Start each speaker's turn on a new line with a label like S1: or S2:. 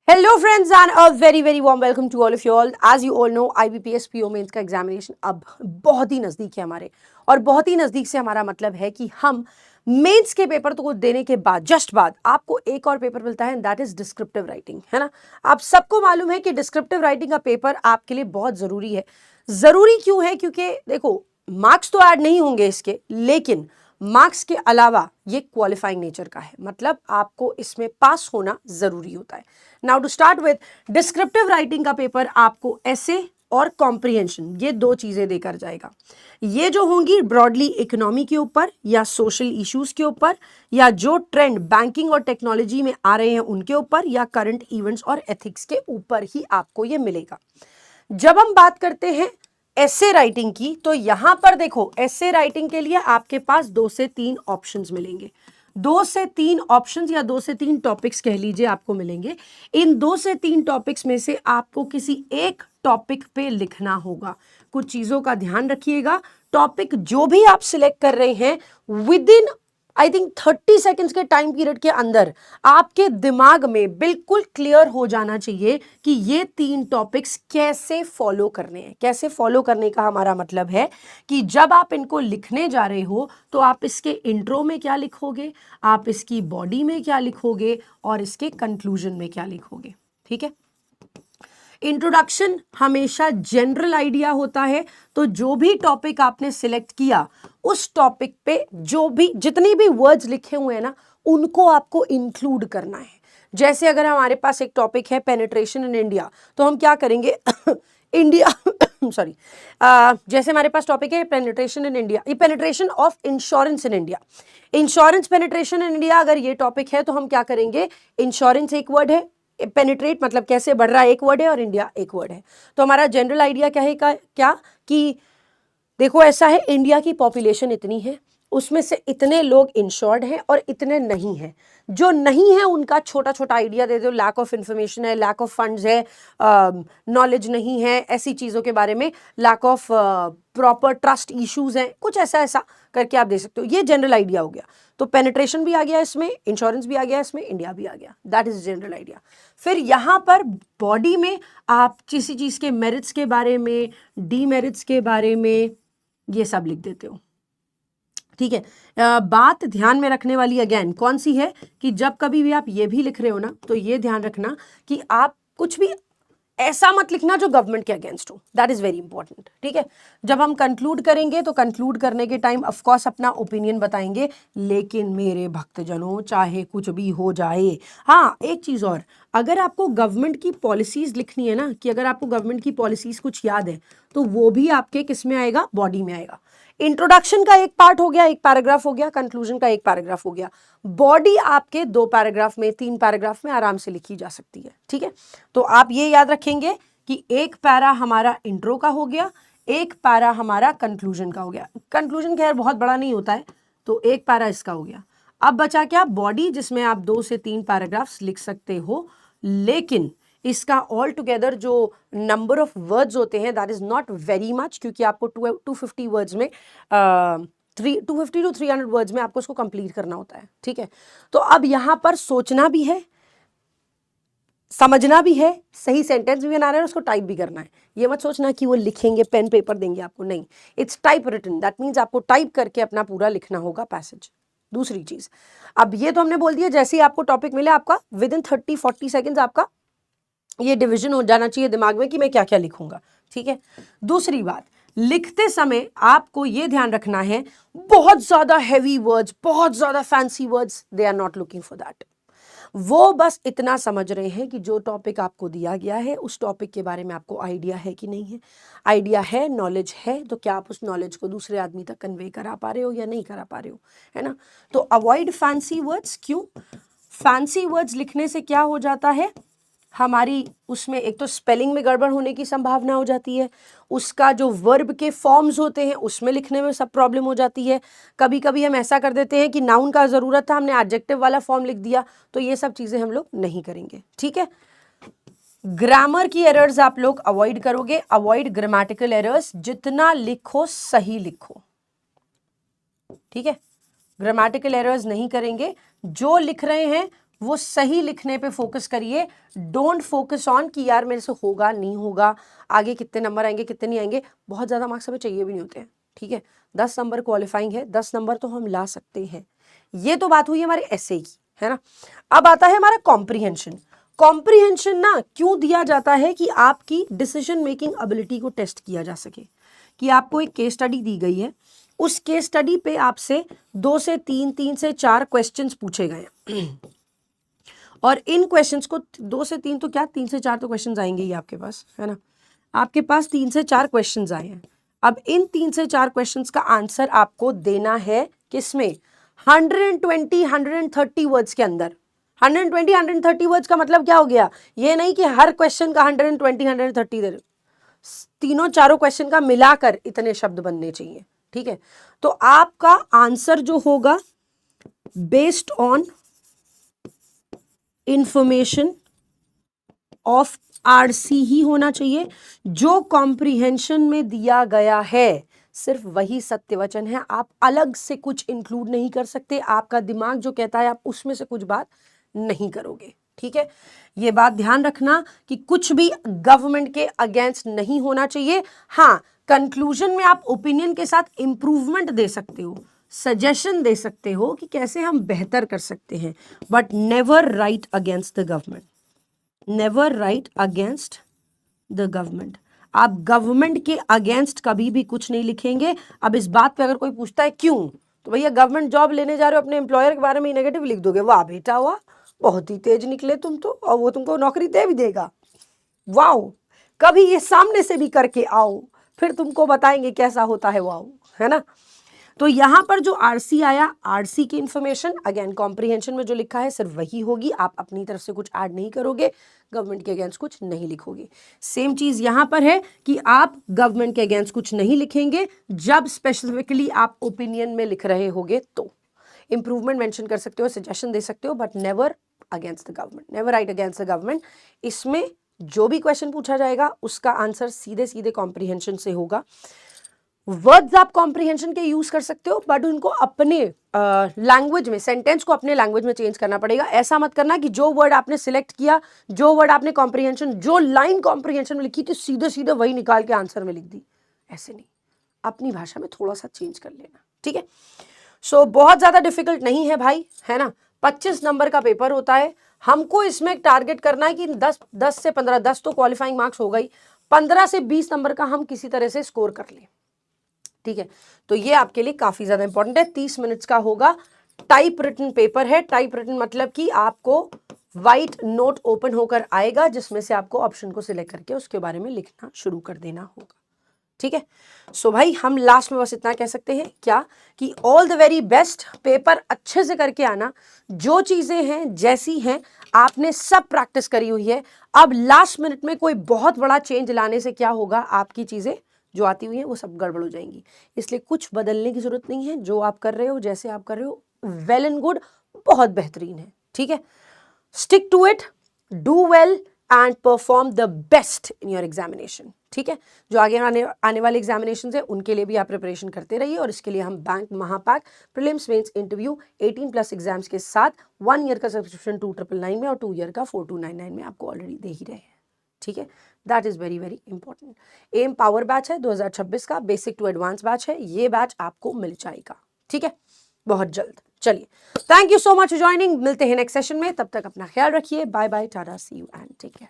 S1: Hello friends and a very very warm welcome to all of you all. As you all know IBPS PO mains का examination अब बहुत ही नज़दीक है हमारे, और बहुत ही नज़दीक से हमारा मतलब है कि हम मेंस के पेपर तो को देने के बाद जस्ट बाद आपको एक और पेपर मिलता है, दैट इज डिस्क्रिप्टिव राइटिंग, है ना। आप सबको मालूम है कि डिस्क्रिप्टिव राइटिंग का पेपर आपके लिए बहुत ज़रूरी है। ज़रूरी क्यों है? क्योंकि देखो, मार्क्स तो ऐड नहीं होंगे इसके, लेकिन मार्क्स के अलावा ये क्वालिफाइंग नेचर का है, मतलब आपको इसमें पास होना जरूरी होता है। Now to start with descriptive writing का पेपर आपको ऐसे और कॉम्प्रिहेंशन, ये दो चीजें देकर जाएगा। ये जो होंगी ब्रॉडली इकोनॉमी के ऊपर या सोशल इश्यूज के ऊपर, या जो ट्रेंड बैंकिंग और टेक्नोलॉजी में आ रहे हैं उनके ऊपर, या करंट इवेंट्स और एथिक्स के ऊपर ही आपको ये मिलेगा। जब हम बात करते हैं एसे राइटिंग की, तो यहां पर देखो, एसे राइटिंग के लिए आपके पास 2 से 3 ऑप्शंस मिलेंगे। 2 से 3 ऑप्शंस या 2 से 3 टॉपिक्स कह लीजिए आपको मिलेंगे। इन 2 से 3 टॉपिक्स में से आपको किसी एक टॉपिक पे लिखना होगा। कुछ चीजों का ध्यान रखिएगा। टॉपिक जो भी आप सिलेक्ट कर रहे हैं, with in I think 30 seconds के टाइम पीरियड के अंदर आपके दिमाग में बिल्कुल क्लियर हो जाना चाहिए कि ये 3 टॉपिक्स कैसे फॉलो करने हैं। कैसे फॉलो करने का हमारा मतलब है कि जब आप इनको लिखने जा रहे हो तो आप इसके इंट्रो में क्या लिखोगे, आप इसकी बॉडी में क्या लिखोगे, और इसके कंक्लूजन में क्या लिखोगे। ठीक है। इंट्रोडक्शन हमेशा जनरल आइडिया होता है, तो जो भी टॉपिक आपने सिलेक्ट किया उस टॉपिक पे जो भी जितनी भी वर्ड्स लिखे हुए हैं ना, उनको आपको इंक्लूड करना है। जैसे अगर हमारे पास एक टॉपिक है पेनिट्रेशन इन इंडिया, तो हम क्या करेंगे इंडिया सॉरी जैसे हमारे पास टॉपिक है पेनिट्रेशन इन इंडिया, ये penetration of insurance in India, insurance penetration in India अगर ये टॉपिक है तो हम क्या करेंगे, इंश्योरेंस एक वर्ड है, पेनिट्रेट मतलब कैसे बढ़ रहा है एक वर्ड है, और इंडिया एक वर्ड है। तो हमारा जनरल आइडिया क्या है क्या कि देखो ऐसा है, इंडिया की पॉपुलेशन इतनी है, उसमें से इतने लोग इंश्योर्ड हैं और इतने नहीं हैं। जो नहीं है उनका छोटा छोटा आइडिया दे दो, लैक ऑफ इंफॉर्मेशन है, लैक ऑफ फंड्स है, नॉलेज नहीं है ऐसी चीज़ों के बारे में, lack of proper trust issues हैं, कुछ ऐसा ऐसा करके आप दे सकते हो। ये जनरल आइडिया हो गया। तो पेनिट्रेशन भी आ गया इसमें, इंश्योरेंस भी आ गया इसमें, इंडिया भी आ गया, दैट इज जनरल आइडिया। फिर यहाँ पर बॉडी में आप किसी चीज़ के मेरिट्स के बारे में, डीमेरिट्स के बारे में ये सब लिख देते हो। ठीक है। बात ध्यान में रखने वाली अगेन कौन सी है कि जब कभी भी आप ये भी लिख रहे हो ना, तो ये ध्यान रखना कि आप कुछ भी ऐसा मत लिखना जो गवर्नमेंट के अगेंस्ट हो, दैट इज वेरी इंपॉर्टेंट। ठीक है। जब हम कंक्लूड करेंगे तो कंक्लूड करने के टाइम ऑफ कोर्स अपना ओपिनियन बताएंगे, लेकिन मेरे भक्तजनों चाहे कुछ भी हो जाए, हाँ एक चीज और, अगर आपको गवर्नमेंट की पॉलिसीज लिखनी है ना, कि अगर आपको गवर्नमेंट की पॉलिसीज कुछ याद है तो वो भी आपके किस में आएगा, बॉडी में आएगा। इंट्रोडक्शन का एक पार्ट हो गया, एक पैराग्राफ हो गया, कंक्लूजन का एक पैराग्राफ हो गया, बॉडी आपके 2 पैराग्राफ में, 3 पैराग्राफ में आराम से लिखी जा सकती है। ठीक है। तो आप ये याद रखेंगे कि एक पैरा हमारा इंट्रो का हो गया, एक पैरा हमारा कंक्लूजन का हो गया। कंक्लूजन खैर बहुत बड़ा नहीं होता है, तो एक पैरा इसका हो गया। अब बचा क्या, बॉडी, जिसमें आप 2 से 3 पैराग्राफ्स लिख सकते हो, लेकिन इसका ऑल टुगेदर जो नंबर ऑफ वर्ड्स होते हैं that is not very much, क्योंकि आपको 250 वर्ड्स में 250 टू 300 वर्ड्स में आपको उसको कंप्लीट करना होता है। ठीक है। तो अब यहां पर सोचना भी है, समझना भी है, सही सेंटेंस भी बनाना है, उसको टाइप भी करना है। ये मत सोचना कि वो लिखेंगे, पेन पेपर देंगे आपको, नहीं, it's type written, that means आपको टाइप करके अपना पूरा लिखना होगा पैसेज। दूसरी चीज, अब ये तो हमने बोल दिया, जैसे ही आपको टॉपिक मिले आपका विद इन 30-40 सेकेंड्स आपका ये डिवीजन हो जाना चाहिए दिमाग में कि मैं क्या क्या लिखूंगा। ठीक है। दूसरी बात, लिखते समय आपको ये ध्यान रखना है, बहुत ज्यादा हैवी वर्ड्स, बहुत ज्यादा fancy words, they are not looking for that. वो बस इतना समझ रहे हैं कि जो टॉपिक आपको दिया गया है उस टॉपिक के बारे में आपको आइडिया है कि नहीं है। आइडिया है, नॉलेज है, तो क्या आप उस नॉलेज को दूसरे आदमी तक कन्वे करा पा रहे हो या नहीं करा पा रहे हो, है ना। तो अवॉइड फैंसी वर्ड्स। क्यों? फैंसी वर्ड्स लिखने से क्या हो जाता है, हमारी उसमें एक तो स्पेलिंग में गड़बड़ होने की संभावना हो जाती है, उसका जो वर्ब के फॉर्म्स होते हैं उसमें लिखने में सब प्रॉब्लम हो जाती है। कभी कभी हम ऐसा कर देते हैं कि नाउन का ज़रूरत था, हमने एडजेक्टिव वाला फॉर्म लिख दिया, तो ये सब चीज़ें हम लोग नहीं करेंगे। ठीक है। ग्रामर की एरर्स आप लोग अवॉइड करोगे, अवॉइड ग्रामेटिकल एरर्स, जितना लिखो सही लिखो। ठीक है। ग्रामेटिकल एरर्स नहीं करेंगे, जो लिख रहे हैं वो सही लिखने पे फोकस करिए। डोंट फोकस ऑन कि यार मेरे से होगा नहीं होगा, आगे कितने नंबर आएंगे कितने नहीं आएंगे। बहुत ज़्यादा मार्क्स हमें चाहिए भी नहीं होते हैं, ठीक है। 10 नंबर क्वालिफाइंग है, 10 नंबर तो हम ला सकते हैं। ये तो बात हुई हमारे एसए की, है ना। अब आता है हमारा कॉम्प्रीहेंशन। कॉम्प्रीहेंशन ना क्यों दिया जाता है कि आपकी डिसीजन मेकिंग एबिलिटी को टेस्ट किया जा सके। कि आपको एक केस स्टडी दी गई है, उस केस स्टडी पे आपसे 2 से 3, 3 से 4 क्वेश्चंस पूछे गए हैं और इन क्वेश्चंस को 2 से 3 तो क्या 3 से 4 तो क्वेश्चंस आएंगे ही आपके पास, है ना। आपके पास 3 से 4 क्वेश्चंस आए हैं। अब इन 3 से 4 क्वेश्चंस का आंसर आपको देना है किसमें, 120 130 वर्ड्स के अंदर। 120 130 वर्ड्स का मतलब क्या हो गया, ये नहीं कि हर क्वेश्चन का 120 130 दे, तीनों चारों क्वेश्चन का मिलाकर इतने शब्द बनने चाहिए, ठीक है। तो आपका आंसर जो होगा based on information of RC ही होना चाहिए। जो कॉम्प्रीहेंशन में दिया गया है सिर्फ वही सत्य वचन है, आप अलग से कुछ इंक्लूड नहीं कर सकते। आपका दिमाग जो कहता है आप उसमें से कुछ बात नहीं करोगे, ठीक है। ये बात ध्यान रखना कि कुछ भी गवर्नमेंट के अगेंस्ट नहीं होना चाहिए। हाँ, कंक्लूजन में आप ओपिनियन के साथ इंप्रूवमेंट दे सकते हो, सजेशन दे सकते हो कि कैसे हम बेहतर कर सकते हैं, but never write against the government, never write against the government. आप गवर्नमेंट के अगेंस्ट कभी भी कुछ नहीं लिखेंगे। अब इस बात पे अगर कोई पूछता है क्यों, तो भैया गवर्नमेंट जॉब लेने जा रहे हो, अपने एम्प्लॉयर के बारे में नेगेटिव लिख दोगे, वाह बेटा वाह, बहुत ही तेज निकले तुम तो, और वो तुमको नौकरी दे भी देगा, वाओ। कभी ये सामने से भी करके आओ, फिर तुमको बताएंगे कैसा होता है, वाओ, है ना। तो यहां पर जो आरसी आया, आरसी की इंफॉर्मेशन अगेन कॉम्प्रीहेंशन में जो लिखा है सिर्फ वही होगी, आप अपनी तरफ से कुछ ऐड नहीं करोगे, गवर्नमेंट के अगेंस्ट कुछ नहीं लिखोगे। सेम चीज यहां पर है कि आप गवर्नमेंट के अगेंस्ट कुछ नहीं लिखेंगे जब स्पेसिफिकली आप ओपिनियन में लिख रहे होगे, तो इंप्रूवमेंट मेंशन कर सकते हो, सजेशन दे सकते हो, but never against the government, never write against the government. इसमें जो भी क्वेश्चन पूछा जाएगा उसका आंसर सीधे सीधे कॉम्प्रीहेंशन से होगा। वर्ड्स आप कॉम्प्रीहेंशन के यूज कर सकते हो, बट उनको अपने लैंग्वेज में, सेंटेंस को अपने लैंग्वेज में चेंज करना पड़ेगा। ऐसा मत करना कि जो वर्ड आपने सिलेक्ट किया, जो वर्ड आपने कॉम्प्रीहेंशन, जो लाइन कॉम्प्रीहेंशन में लिखी थी सीधे सीधे वही निकाल के आंसर में लिख दी, ऐसे नहीं। अपनी भाषा में थोड़ा सा चेंज कर लेना, ठीक है। सो बहुत ज्यादा डिफिकल्ट नहीं है भाई, है ना। 25 नंबर का पेपर होता है, हमको इसमें टारगेट करना है कि 10 से 15, 10 तो क्वालिफाइंग मार्क्स हो गई, 15 से 20 नंबर का हम किसी तरह से स्कोर कर लें, ठीक है। तो ये आपके लिए काफी ज्यादा इंपॉर्टेंट है। 30 मिनट्स का होगा, टाइप रिटन पेपर है। टाइप रिटन मतलब कि आपको व्हाइट नोट ओपन होकर आएगा जिसमें से आपको ऑप्शन को सिलेक्ट करके उसके बारे में लिखना शुरू कर देना होगा, ठीक है। सो भाई हम लास्ट में बस इतना कह सकते हैं क्या कि all the very best, paper अच्छे से करके आना। जो चीजें हैं जैसी हैं आपने सब प्रैक्टिस करी हुई है। अब लास्ट मिनट में कोई बहुत बड़ा चेंज लाने से क्या होगा, आपकी चीजें जो आती हुई हैं वो सब गड़बड़ हो जाएंगी। इसलिए कुछ बदलने की जरूरत नहीं है, जो आप कर रहे हो, जैसे आप कर रहे हो, वेल एंड गुड, बहुत बेहतरीन है, ठीक है। Stick to it, do well and perform the best in your examination, ठीक है। जो आगे आने वाले एग्जामिनेशन है उनके लिए भी आप प्रिपरेशन करते रहिए, और इसके लिए हम बैंक महापैक प्रीलिम्स मेंस इंटरव्यू 18+ एग्जाम्स के साथ 1 ईयर का सब्सक्रिप्शन 2999 में और 2 ईयर का 4299 में आपको ऑलरेडी दे ही रहे हैं, ठीक है। That is very very important. Empower batch है 2026 का, बेसिक टू एडवांस बैच है, ये बैच आपको मिल जाएगा, ठीक है, बहुत जल्द। चलिए, thank you so much for joining, मिलते हैं नेक्स्ट सेशन में, तब तक अपना ख्याल रखिए, bye bye, tata, see you and take care.